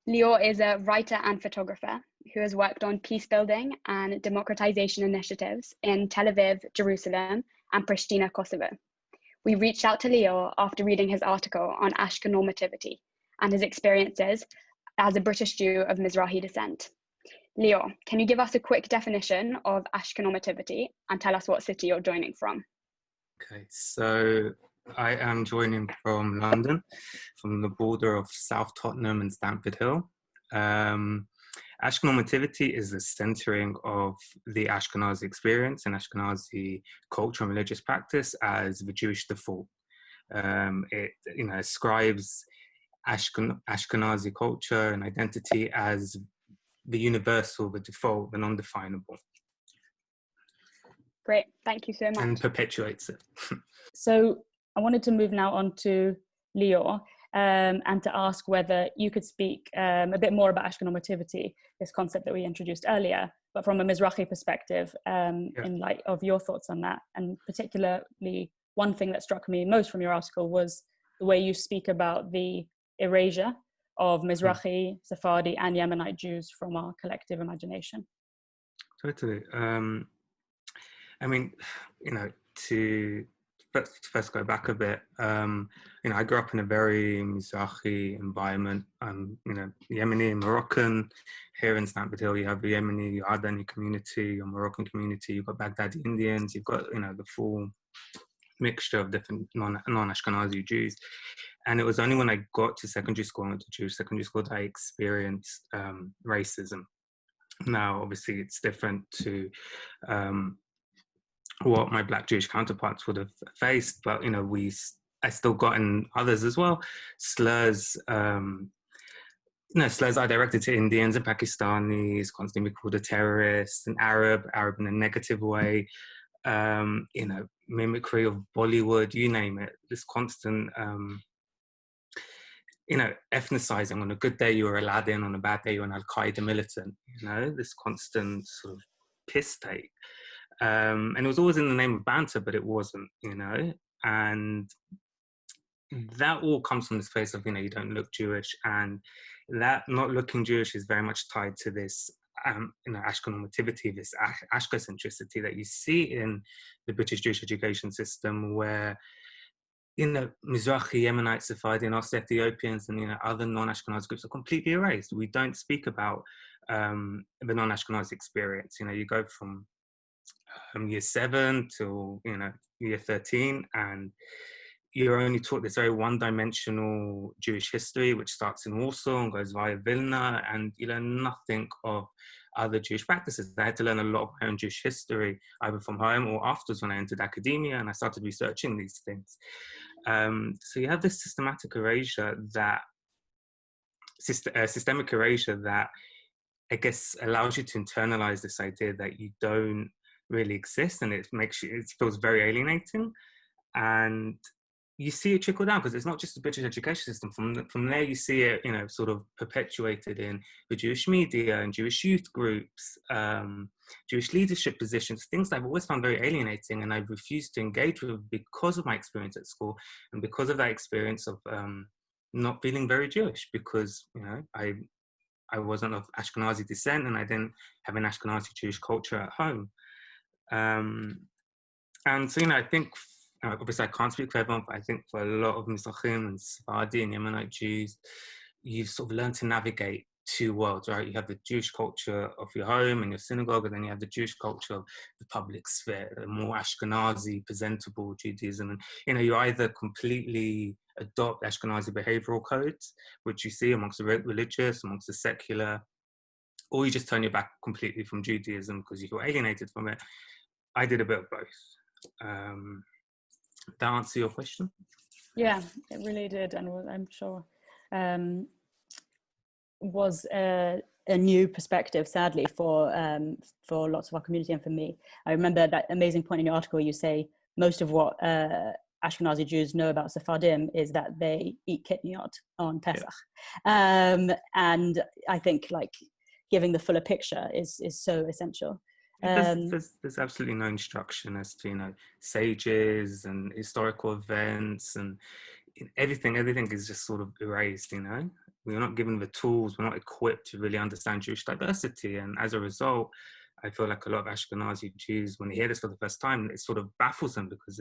Leeor is a writer and photographer who has worked on peace building and democratization initiatives in Tel Aviv, Jerusalem, and Pristina, Kosovo. We reached out to Leeor after reading his article on Ashkenormativity and his experiences as a British Jew of Mizrahi descent. Leeor, can you give us a quick definition of Ashkenormativity and tell us what city you're joining from? Okay, so I am joining from London, from the border of South Tottenham and Stamford Hill. Ashkenormativity is the centering of the Ashkenazi experience and Ashkenazi culture and religious practice as the Jewish default. It ascribes Ashkenazi culture and identity as the universal, the default, the non-definable. Great, thank you so much. And perpetuates it. So I wanted to move now on to Leeor and to ask whether you could speak a bit more about Ashkenormativity, this concept that we introduced earlier, but from a Mizrahi perspective, in light of your thoughts on that. And particularly, one thing that struck me most from your article was the way you speak about the erasure of Mizrahi, Sephardi, and Yemenite Jews from our collective imagination. Totally. I mean, to first go back a bit, I grew up in a very Mizrahi environment. Yemeni and Moroccan. Here in Stamford Hill, you have the Yemeni, Adani community, your Moroccan community. You've got Baghdadi Indians. You've got the full mixture of different non-Ashkenazi Jews. And it was only when I got to secondary school, I went to Jewish secondary school, that I experienced racism. Now, obviously, it's different to what my Black Jewish counterparts would have faced, but I still got in others as well. Slurs, slurs are directed to Indians and Pakistanis, constantly called a terrorist, an Arab in a negative way. Mimicry of Bollywood, you name it. This constant, ethnicizing. On a good day, you're Aladdin. On a bad day, you're an Al-Qaeda militant. This constant sort of piss take. And it was always in the name of banter, but it wasn't, and that all comes from this place of, you don't look Jewish, and that not looking Jewish is very much tied to this, Ashkenormativity, this Ashkecentricity that you see in the British Jewish education system, where, Mizrahi, Yemenite, Sephardi, and also Ethiopians and, other non-Ashkenazi groups are completely erased. We don't speak about the non-Ashkenazi experience. You go from year 7 till year 13, and you're only taught this very one-dimensional Jewish history, which starts in Warsaw and goes via Vilna, and you learn nothing of other Jewish practices. I had to learn a lot of my own Jewish history, either from home or afterwards when I entered academia and I started researching these things. So you have this systemic erasure that I guess allows you to internalize this idea that you don't really exist, and it feels very alienating. And you see it trickle down, because it's not just the British education system. From there, you see it, sort of perpetuated in the Jewish media and Jewish youth groups, Jewish leadership positions, things that I've always found very alienating, and I've refused to engage with because of my experience at school, and because of that experience of not feeling very Jewish, because I wasn't of Ashkenazi descent, and I didn't have an Ashkenazi Jewish culture at home. And so, I think, obviously I can't speak for everyone, but I think for a lot of Mizrahim and Sephardi and Yemenite Jews, you've sort of learned to navigate two worlds, right? You have the Jewish culture of your home and your synagogue, and then you have the Jewish culture of the public sphere, the more Ashkenazi, presentable Judaism. And, you either completely adopt Ashkenazi behavioral codes, which you see amongst the religious, amongst the secular, or you just turn your back completely from Judaism because you feel alienated from it. I did a bit of both. That answer your question? Yeah, it really did, and I'm sure was a new perspective, sadly, for lots of our community and for me. I remember that amazing point in your article. You say most of what Ashkenazi Jews know about Sephardim is that they eat kitniot on Pesach, and I think giving the fuller picture is so essential. There's absolutely no instruction as to sages and historical events, and everything is just sort of erased, we're not given the tools, we're not equipped to really understand Jewish diversity. And as a result, I feel like a lot of Ashkenazi Jews, when they hear this for the first time, it sort of baffles them because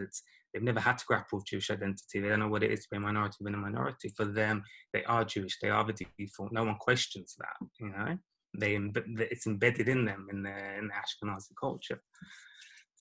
they've never had to grapple with Jewish identity. They don't know what it is to be a minority within a minority. For them, they are Jewish. They are the default. No one questions that, you know. It's embedded in them in the Ashkenazi culture.